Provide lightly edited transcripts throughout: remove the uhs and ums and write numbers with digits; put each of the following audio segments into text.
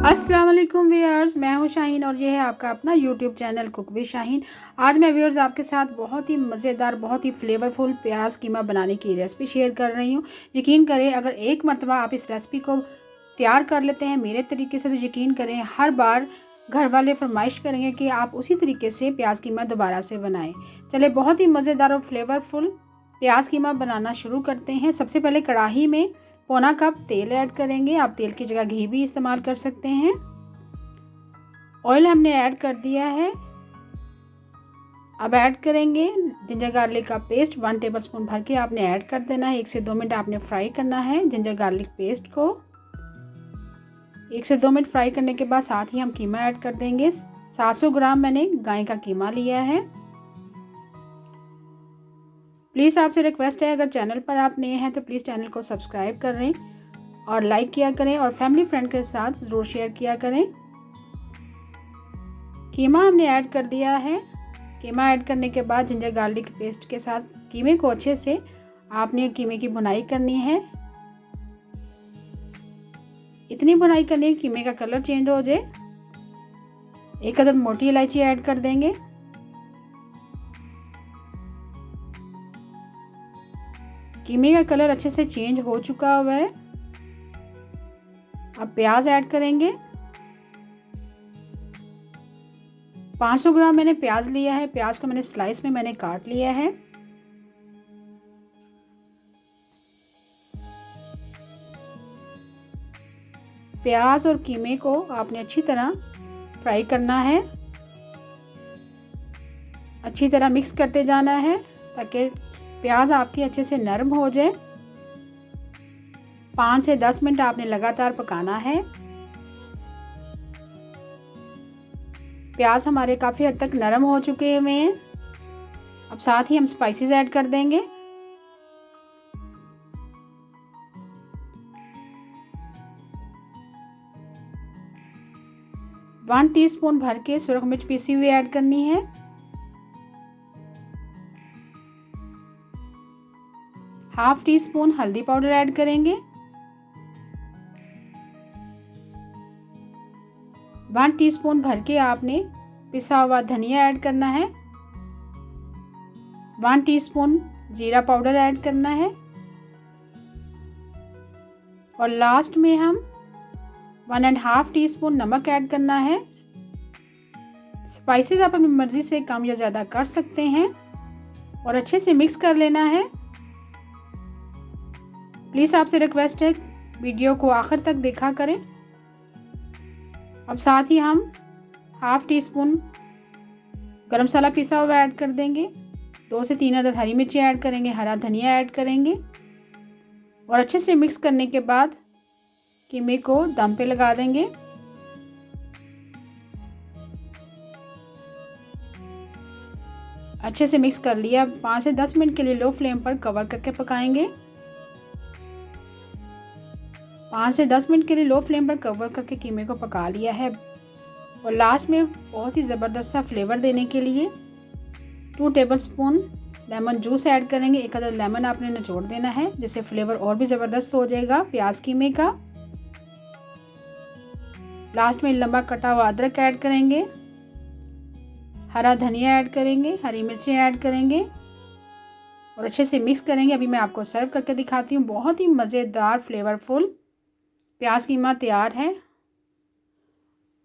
अस्सलाम वालेकुम व्यूअर्स, मैं हूं शाहीन और ये है आपका अपना YouTube channel cook with Shaheen. आज मैं व्यूअर्स आपके साथ बहुत ही मज़ेदार, बहुत ही फ्लेवरफुल प्याज कीमा बनाने की रेसिपी शेयर कर रही हूं। यकीन करें, अगर एक मरतबा आप इस रेसिपी को तैयार कर लेते हैं मेरे तरीके से, तो यकीन करें हर बार घर वाले फरमाइश करेंगे कि आप उसी तरीके से प्याज कीमा दोबारा से बनाएँ। चले बहुत ही मज़ेदार और फ्लेवरफुल प्याज कीमा बनाना शुरू करते हैं। सबसे पहले कढ़ाई में पौना कप तेल ऐड करेंगे। आप तेल की जगह घी भी इस्तेमाल कर सकते हैं। ऑयल हमने ऐड कर दिया है। अब ऐड करेंगे जिंजर गार्लिक का पेस्ट 1 टेबलस्पून भर के आपने ऐड कर देना है। 1 से 2 मिनट आपने फ्राई करना है जिंजर गार्लिक पेस्ट को। 1 से 2 मिनट फ्राई करने के बाद साथ ही हम कीमा ऐड कर देंगे। 700 ग्राम मैंने गाय का कीमा लिया है। प्लीज़ आपसे रिक्वेस्ट है, अगर चैनल पर आप नए हैं तो प्लीज़ चैनल को सब्सक्राइब करें और लाइक किया करें और फैमिली फ्रेंड के साथ ज़रूर शेयर किया करें। कीमा हमने ऐड कर दिया है। कीमा ऐड करने के बाद जिंजर गार्लिक पेस्ट के साथ कीमे को अच्छे से आपने कीमे की भुनाई करनी है। इतनी भुनाई करनी है कीमे का कलर चेंज हो जाए। 1 अदद मोटी इलायची ऐड कर देंगे। कीमे का कलर अच्छे से चेंज हो चुका हुआ है। अब प्याज ऐड करेंगे। 500 ग्राम मैंने प्याज लिया है। प्याज को मैंने स्लाइस में काट लिया है। प्याज और कीमे को आपने अच्छी तरह फ्राई करना है। अच्छी तरह मिक्स करते जाना है ताकि प्याज आपकी अच्छे से नरम हो जाए। 5 से 10 मिनट आपने लगातार पकाना है। प्याज हमारे काफ़ी हद तक नरम हो चुके हुए हैं। अब साथ ही हम स्पाइसेस ऐड कर देंगे। वन टीस्पून भर के सुरख मिर्च पीसी हुई ऐड करनी है। हाफ टी स्पून हल्दी पाउडर ऐड करेंगे। 1 टीस्पून भर के आपने पिसा हुआ धनिया ऐड करना है। 1 टीस्पून जीरा पाउडर ऐड करना है। और लास्ट में हम 1.5 टीस्पून नमक ऐड करना है। स्पाइसेस आप अपनी मर्जी से कम या ज़्यादा कर सकते हैं और अच्छे से मिक्स कर लेना है। प्लीज़ आपसे रिक्वेस्ट है, वीडियो को आखिर तक देखा करें। अब साथ ही हम हाफ टी स्पून गरम मसाला पिसा हुआ ऐड कर देंगे। 2 से 3 अदद हरी मिर्ची ऐड करेंगे। हरा धनिया ऐड करेंगे और अच्छे से मिक्स करने के बाद कीमे को दम पे लगा देंगे। अच्छे से मिक्स कर लिया। 5 से 10 मिनट के लिए लो फ्लेम पर कवर करके पकाएंगे। 5 से 10 मिनट के लिए लो फ्लेम पर कवर करके कीमे को पका लिया है। और लास्ट में बहुत ही ज़बरदस्त सा फ्लेवर देने के लिए 2 टेबलस्पून लेमन जूस ऐड करेंगे। 1 अदद लेमन आपने निचोड़ देना है, जिससे फ्लेवर और भी ज़बरदस्त हो जाएगा प्याज कीमे का। लास्ट में लंबा कटा हुआ अदरक ऐड करेंगे। हरा धनिया ऐड करेंगे। हरी मिर्ची ऐड करेंगे और अच्छे से मिक्स करेंगे। अभी मैं आपको सर्व करके दिखाती हूँ। बहुत ही मज़ेदार फ्लेवरफुल प्याज कीमा तैयार है।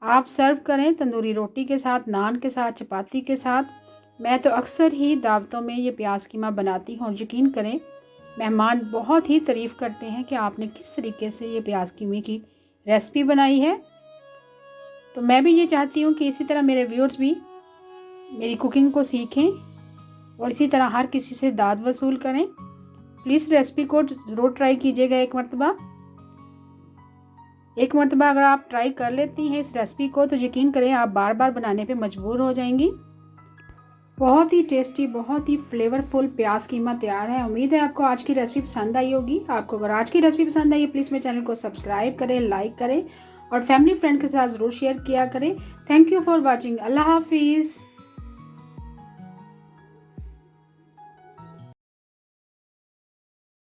आप सर्व करें तंदूरी रोटी के साथ, नान के साथ, चपाती के साथ। मैं तो अक्सर ही दावतों में ये प्याज कीमा बनाती हूँ और यकीन करें मेहमान बहुत ही तारीफ़ करते हैं कि आपने किस तरीके से ये प्याज कीमे की रेसिपी बनाई है। तो मैं भी ये चाहती हूँ कि इसी तरह मेरे व्यूअर्स भी मेरी कुकिंग को सीखें और इसी तरह हर किसी से दाद वसूल करें। प्लीज़ रेसिपी को ज़रूर ट्राई कीजिएगा एक मरतबा अगर आप ट्राई कर लेती हैं इस रेसिपी को तो यकीन करें आप बार बार बनाने पे मजबूर हो जाएंगी। बहुत ही टेस्टी, बहुत ही फ्लेवरफुल प्याज कीमा तैयार है। उम्मीद है आपको आज की रेसिपी पसंद आई होगी। आपको अगर आज की रेसिपी पसंद आई है प्लीज़ मेरे चैनल को सब्सक्राइब करें, लाइक करें और फैमिली फ्रेंड के साथ ज़रूर शेयर किया करें। Thank you for watching. अल्लाह हाफिज़।